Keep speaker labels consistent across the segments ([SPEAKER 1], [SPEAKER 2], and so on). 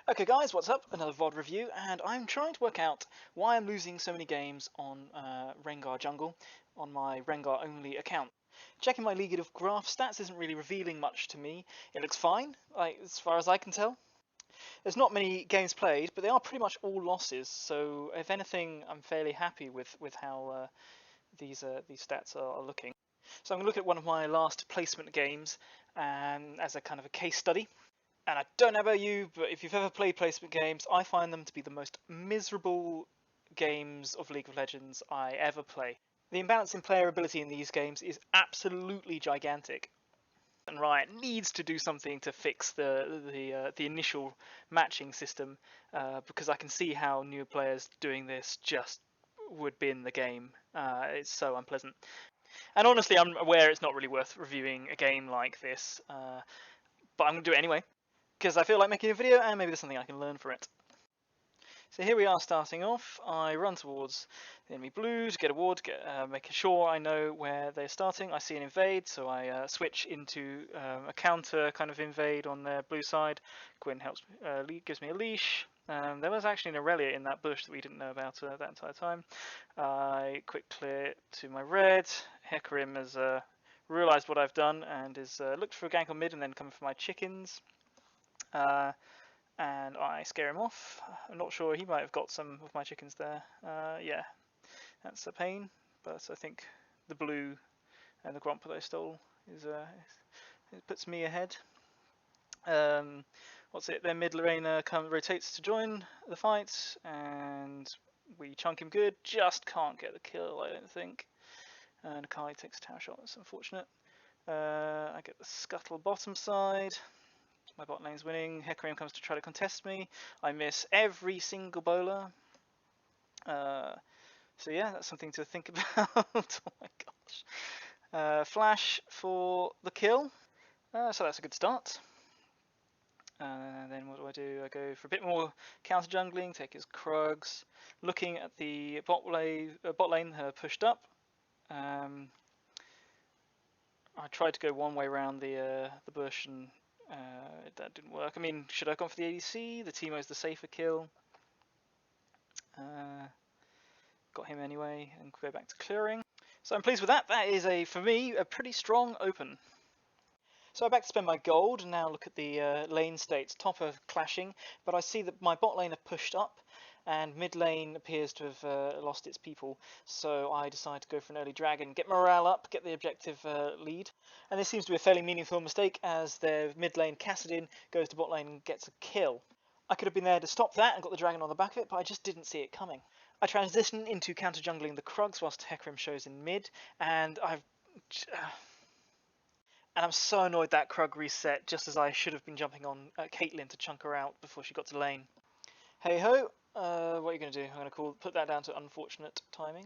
[SPEAKER 1] Okay guys, what's up? Another VOD review, and I'm trying to work out why I'm losing so many games on Rengar jungle on my Rengar only account. Checking my League of Graph stats isn't really revealing much to me. It looks fine, like as far as I can tell. There's not many games played, but they are pretty much all losses, so if anything I'm fairly happy with how these stats are looking. So I'm going to look at one of my last placement games as a kind of a case study. And I don't know about you, but if you've ever played placement games, I find them to be the most miserable games of League of Legends I ever play. The imbalance in player ability in these games is absolutely gigantic. And Riot needs to do something to fix the initial matching system, because I can see how new players doing this just would bin the game. It's so unpleasant. And honestly, I'm aware it's not really worth reviewing a game like this, but I'm going to do it anyway, because I feel like making a video and maybe there's something I can learn from it. So here we are starting off. I run towards the enemy blue to get a ward, making sure I know where they're starting. I see an invade, so I switch into a counter kind of invade on their blue side. Gwyn helps, gives me a leash. There was actually an Aurelia in that bush that we didn't know about that entire time. I quick clear to my red. Hecarim has realised what I've done and is looked for a gank on mid and then coming for my chickens. And I scare him off. I'm not sure, he might have got some of my chickens there. Yeah, that's a pain, but I think the blue and the gromp that I stole it puts me ahead. What's it? Their mid laner rotates to join the fight, and we chunk him good. Just can't get the kill, I don't think. And Akali takes a tower shot. That's unfortunate. I get the scuttle bottom side. My bot lane's winning. Hecarim comes to try to contest me. I miss every single bowler. So yeah, that's something to think about. Oh my gosh. Flash for the kill. So that's a good start. Then what do? I go for a bit more counter jungling, take his Krugs. Looking at the bot lane pushed up. I tried to go one way around the bush and that didn't work. I mean, should I have gone for the ADC? The Teemo's the safer kill. Got him anyway and go back to clearing. So I'm pleased with that. That is, for me, a pretty strong open. So I'm back to spend my gold and now look at the lane states. Top are clashing, but I see that my bot lane have pushed up and mid lane appears to have lost its people. So I decide to go for an early dragon, get morale up, get the objective lead. And this seems to be a fairly meaningful mistake as their mid lane Kassadin goes to bot lane and gets a kill. I could have been there to stop that and got the dragon on the back of it, but I just didn't see it coming. I transition into counter jungling the Krugs whilst Hecarim shows in mid, and I'm so annoyed that Krug reset just as I should have been jumping on Caitlyn to chunk her out before she got to lane. Hey ho, what are you going to do? I'm going to put that down to unfortunate timing.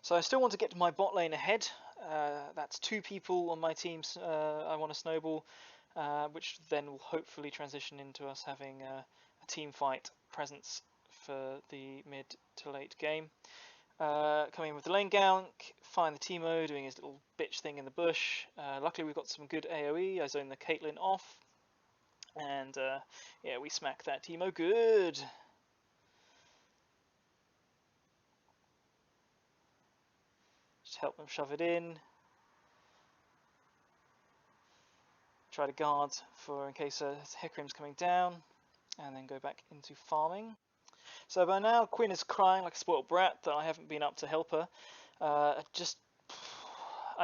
[SPEAKER 1] So I still want to get to my bot lane ahead. That's 2 people on my team I want to snowball, which then will hopefully transition into us having a team fight presence for the mid to late game. Coming in with the lane gank, find the Teemo doing his little bitch thing in the bush. Luckily we've got some good AoE, I zone the Caitlyn off. And yeah, we smack that Teemo good. Just help them shove it in. Try to guard for in case Hecarim's coming down. And then go back into farming. So by now, Quinn is crying like a spoiled brat that I haven't been up to help her. I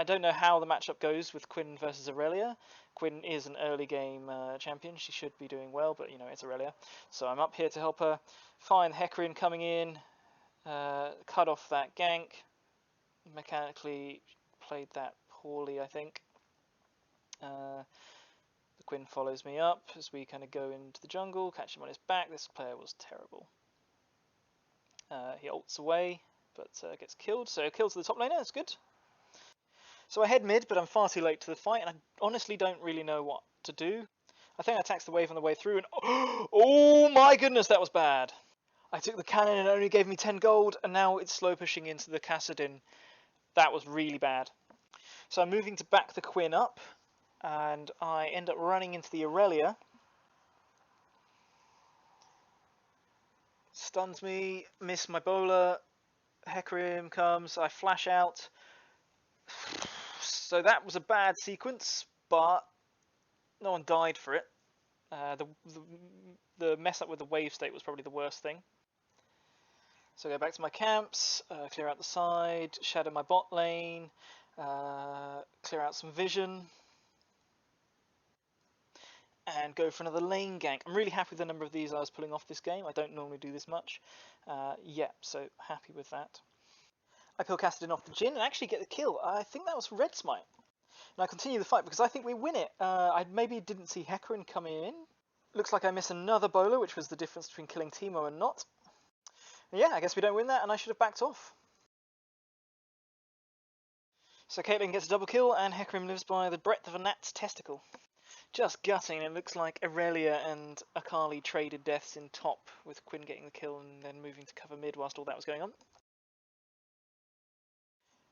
[SPEAKER 1] don't know how the matchup goes with Quinn versus Aurelia. Quinn is an early game champion. She should be doing well, but you know, it's Aurelia. So I'm up here to help her. Find Hecarim coming in. Cut off that gank. Mechanically played that poorly, I think. The Quinn follows me up as we kind of go into the jungle, catch him on his back. This player was terrible. He ults away, but gets killed. So kills to the top laner, that's good. So I head mid, but I'm far too late to the fight, and I honestly don't really know what to do. I think I taxed the wave on the way through, and oh my goodness, that was bad. I took the cannon and it only gave me 10 gold, and now it's slow pushing into the Kassadin. That was really bad. So I'm moving to back the Quinn up. and I end up running into the Aurelia. Stuns me, miss my bowler, Hecarim comes, I flash out. So that was a bad sequence, but no one died for it. The mess up with the wave state was probably the worst thing. So I go back to my camps, clear out the side, shadow my bot lane, clear out some vision, and go for another lane gank. I'm really happy with the number of these I was pulling off this game. I don't normally do this much. Yeah, so happy with that. I pull Kassadin off the Jhin and actually get the kill. I think that was Red Smite. And I continue the fight because I think we win it. I maybe didn't see Hecarim coming in. Looks like I miss another bowler, which was the difference between killing Teemo and not. And yeah, I guess we don't win that, and I should have backed off. So Caitlyn gets a double kill, and Hecarim lives by the breadth of a gnat's testicle. Just gutting. It looks like Aurelia and Akali traded deaths in top, with Quinn getting the kill and then moving to cover mid whilst all that was going on.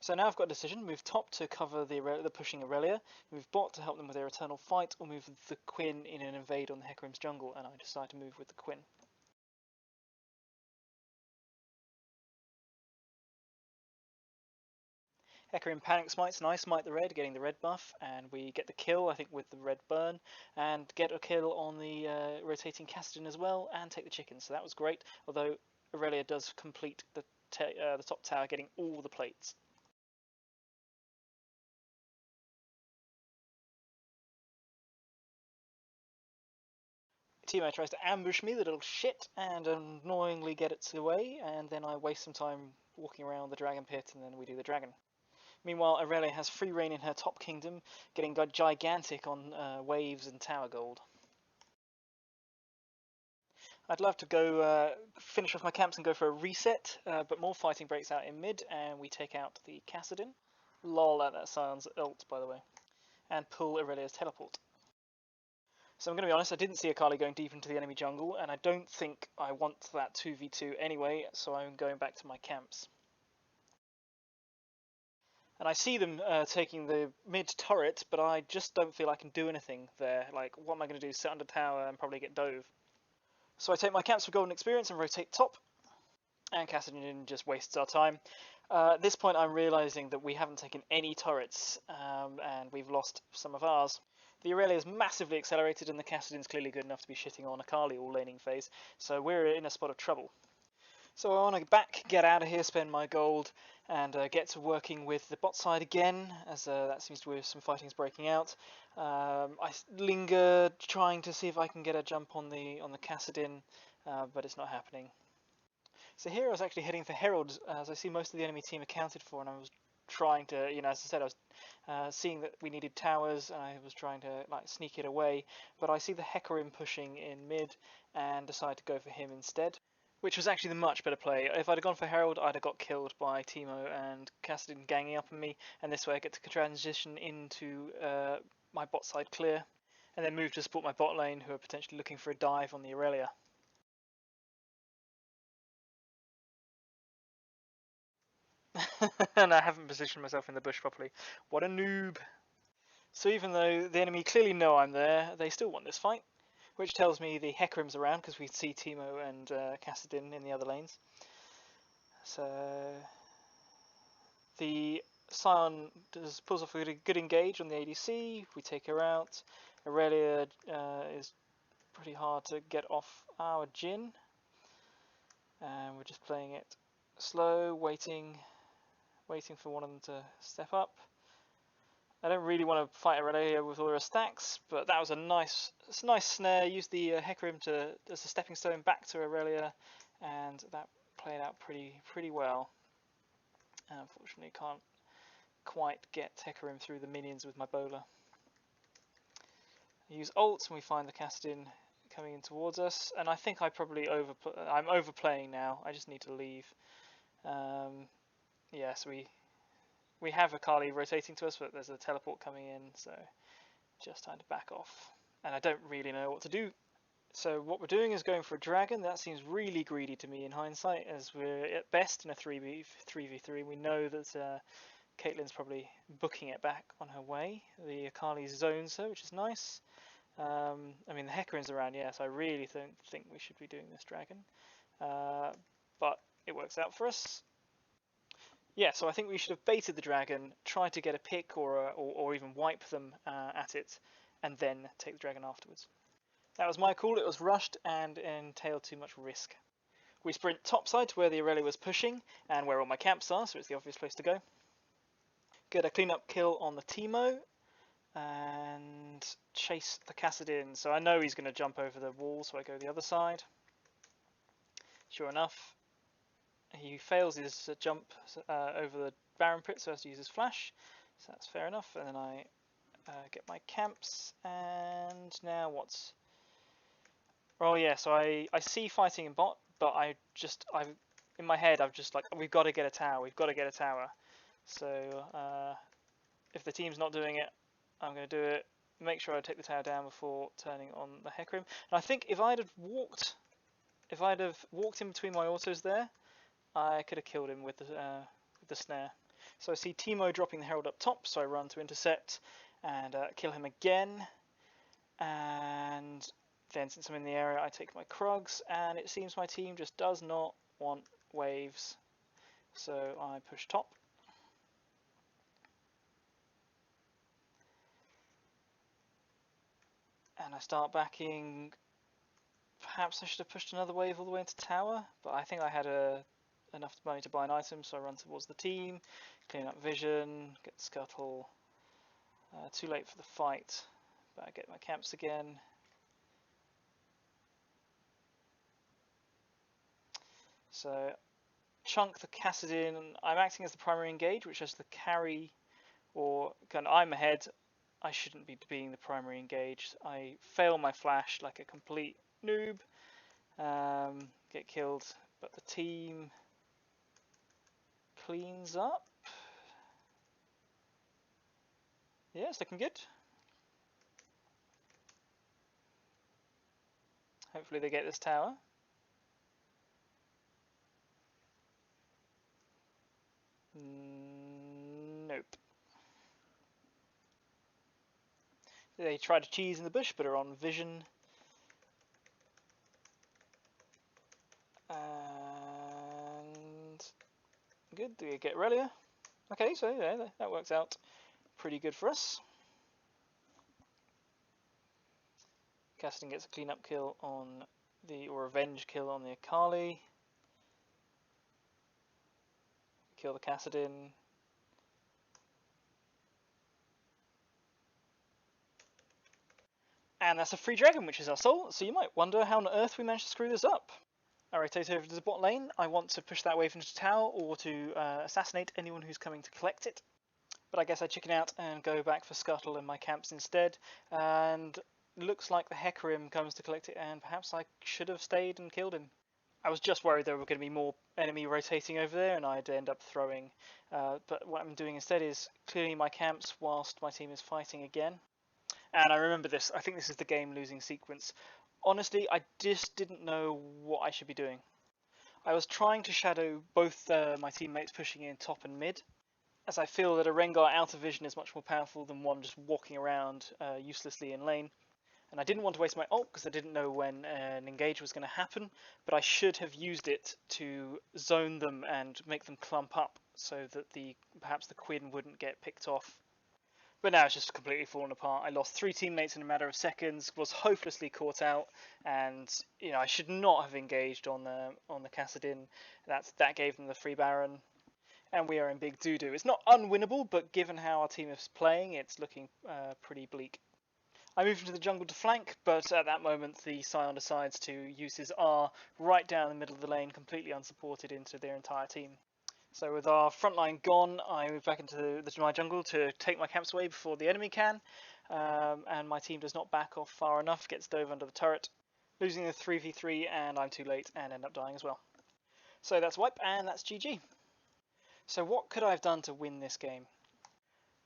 [SPEAKER 1] So now I've got a decision: move top to cover the pushing Aurelia, move bot to help them with their eternal fight, or move the Quinn in an invade on the Hecarim's jungle, and I decide to move with the Quinn. Hecarim panic smites and I smite the red, getting the red buff, and we get the kill, I think, with the red burn, and get a kill on the rotating Kassadin as well, and take the chicken, so that was great, although Aurelia does complete the top tower, getting all the plates. Teemo tries to ambush me, the little shit, and annoyingly get it away, and then I waste some time walking around the dragon pit, and then we do the dragon. Meanwhile, Aurelia has free reign in her top kingdom, getting gigantic on waves and tower gold. I'd love to go finish off my camps and go for a reset, but more fighting breaks out in mid, and we take out the Kassadin. Lol at that Sion's ult, by the way. And pull Aurelia's teleport. So I'm going to be honest, I didn't see Akali going deep into the enemy jungle, and I don't think I want that 2v2 anyway, so I'm going back to my camps. And I see them taking the mid turret, but I just don't feel I can do anything there. Like, what am I going to do? Sit under tower and probably get dove. So I take my camps for golden experience and rotate top. And Kassadin just wastes our time. At this point, I'm realising that we haven't taken any turrets, and we've lost some of ours. The Aurelia is massively accelerated, and the Kassadin's clearly good enough to be shitting on Akali all laning phase, so we're in a spot of trouble. So I want to get out of here, spend my gold, and get to working with the bot side again, as that seems to be some fighting's breaking out. I linger, trying to see if I can get a jump on the Kassadin, but it's not happening. So here I was actually heading for Herald, as I see most of the enemy team accounted for, and I was trying to, as I said, I was seeing that we needed towers, and I was trying to sneak it away, but I see the Hecarim pushing in mid, and decide to go for him instead, which was actually the much better play. If I'd have gone for Herald, I'd have got killed by Teemo and Kassadin ganging up on me, and this way I get to transition into my bot side clear, and then move to support my bot lane, who are potentially looking for a dive on the Aurelia. And I haven't positioned myself in the bush properly. What a noob. So even though the enemy clearly know I'm there, they still want this fight, which tells me the Hecarim's around, because we see Teemo and Kassadin in the other lanes. So the Sion pulls off a good engage on the ADC, we take her out. Aurelia is pretty hard to get off our Jhin, and we're just playing it slow, waiting for one of them to step up. I don't really want to fight Aurelia with all her stacks, but that was a nice snare. Used the Hecarim as a stepping stone back to Aurelia, and that played out pretty well. And unfortunately, can't quite get Hecarim through the minions with my bowler. I use ults, and we find the Kassadin coming in towards us, and I think I'm overplaying now. I just need to leave. Yes, we have Akali rotating to us, but there's a teleport coming in, so just time to back off. And I don't really know what to do. So what we're doing is going for a dragon. That seems really greedy to me in hindsight, as we're at best in a 3v3. We know that Caitlyn's probably booking it back on her way. The Akali zones her, which is nice. I mean, the Hecarim's around, yes. I really don't think we should be doing this dragon. But it works out for us. Yeah, so I think we should have baited the dragon, tried to get a pick or even wipe them at it, and then take the dragon afterwards. That was my call. It was rushed and entailed too much risk. We sprint topside to where the Aurelia was pushing and where all my camps are, so it's the obvious place to go. Get a clean-up kill on the Teemo and chase the Kassadin. So I know he's going to jump over the wall, so I go the other side. Sure enough, he fails his jump over the Baron Pit, so he has to use his flash. So that's fair enough. And then I get my camps, and now what's... Oh yeah, so I see fighting in bot, but I've in my head I've just like, we've got to get a tower, we've got to get a tower. So if the team's not doing it, I'm going to do it. Make sure I take the tower down before turning on the Hecarim. And I think if I'd have walked in between my autos there, I could have killed him with the snare. So I see Teemo dropping the Herald up top, so I run to intercept and kill him again. And then since I'm in the area, I take my Krugs, and it seems my team just does not want waves. So I push top. And I start backing. Perhaps I should have pushed another wave all the way into tower, but I think I had enough money to buy an item, so I run towards the team, clean up vision, get scuttle. Too late for the fight, but I get my camps again. So chunk the Kassadin. I'm acting as the primary engage, which is the carry, or kind of I'm ahead. I shouldn't be being the primary engage. I fail my flash like a complete noob. Get killed, but the team cleans up. Yeah, it's looking good. Hopefully they get this tower. Nope. They try to cheese in the bush, but are on vision. And good. Do we get Relia? Okay, so yeah, that works out pretty good for us. Kassadin gets a cleanup kill on or revenge kill on the Akali. Kill the Kassadin. And that's a free dragon, which is our soul. So you might wonder how on earth we managed to screw this up. I rotate over to the bot lane. I want to push that wave into tower or to assassinate anyone who's coming to collect it. But I guess I chicken out and go back for Scuttle in my camps instead. And looks like the Hecarim comes to collect it, and perhaps I should have stayed and killed him. I was just worried there were going to be more enemy rotating over there and I'd end up throwing. But what I'm doing instead is clearing my camps whilst my team is fighting again. And I remember this. I think this is the game losing sequence. Honestly, I just didn't know what I should be doing. I was trying to shadow both my teammates pushing in top and mid, as I feel that a Rengar out of vision is much more powerful than one just walking around uselessly in lane. And I didn't want to waste my ult because I didn't know when an engage was going to happen, but I should have used it to zone them and make them clump up so that perhaps the Quinn wouldn't get picked off. But now it's just completely fallen apart. I lost 3 teammates in a matter of seconds, was hopelessly caught out, and I should not have engaged on the Kassadin. That gave them the free Baron, and we are in big doo-doo. It's not unwinnable, but given how our team is playing, it's looking pretty bleak. I move into the jungle to flank, but at that moment the Scion decides to use his R right down the middle of the lane, completely unsupported into their entire team. So with our front line gone, I move back into my jungle to take my camps away before the enemy can, and my team does not back off far enough, gets dove under the turret, losing the 3v3, and I'm too late and end up dying as well. So that's wipe, and that's GG. So what could I have done to win this game?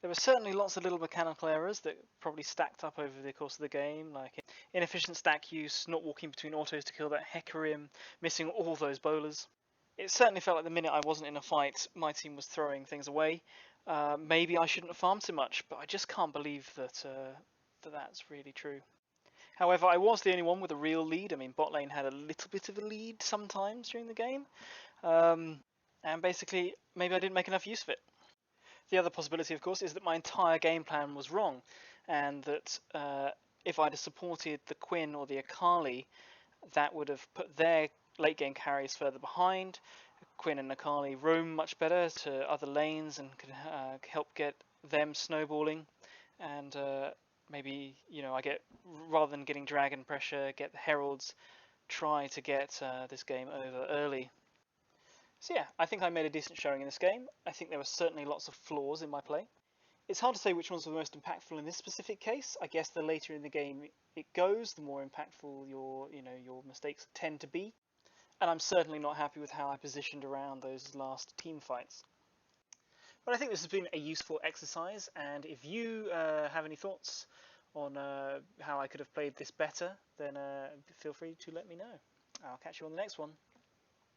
[SPEAKER 1] There were certainly lots of little mechanical errors that probably stacked up over the course of the game, like inefficient stack use, not walking between autos to kill that Hecarim, missing all those bowlers. It certainly felt like the minute I wasn't in a fight, my team was throwing things away. Maybe I shouldn't have farmed so much, but I just can't believe that that's really true. However, I was the only one with a real lead. I mean, bot lane had a little bit of a lead sometimes during the game, and basically maybe I didn't make enough use of it. The other possibility, of course, is that my entire game plan was wrong, and that if I'd have supported the Quinn or the Akali, that would have put their late game carries further behind. Quinn and Akali roam much better to other lanes and could help get them snowballing, and maybe I get, rather than getting dragon pressure, get the heralds, try to get this game over early. So yeah, I think I made a decent showing in this game. I think there were certainly lots of flaws in my play. It's hard to say which ones were the most impactful in this specific case. I guess the later in the game it goes, the more impactful your mistakes tend to be. And I'm certainly not happy with how I positioned around those last team fights. But I think this has been a useful exercise, and if you have any thoughts on how I could have played this better, then feel free to let me know. I'll catch you on the next one.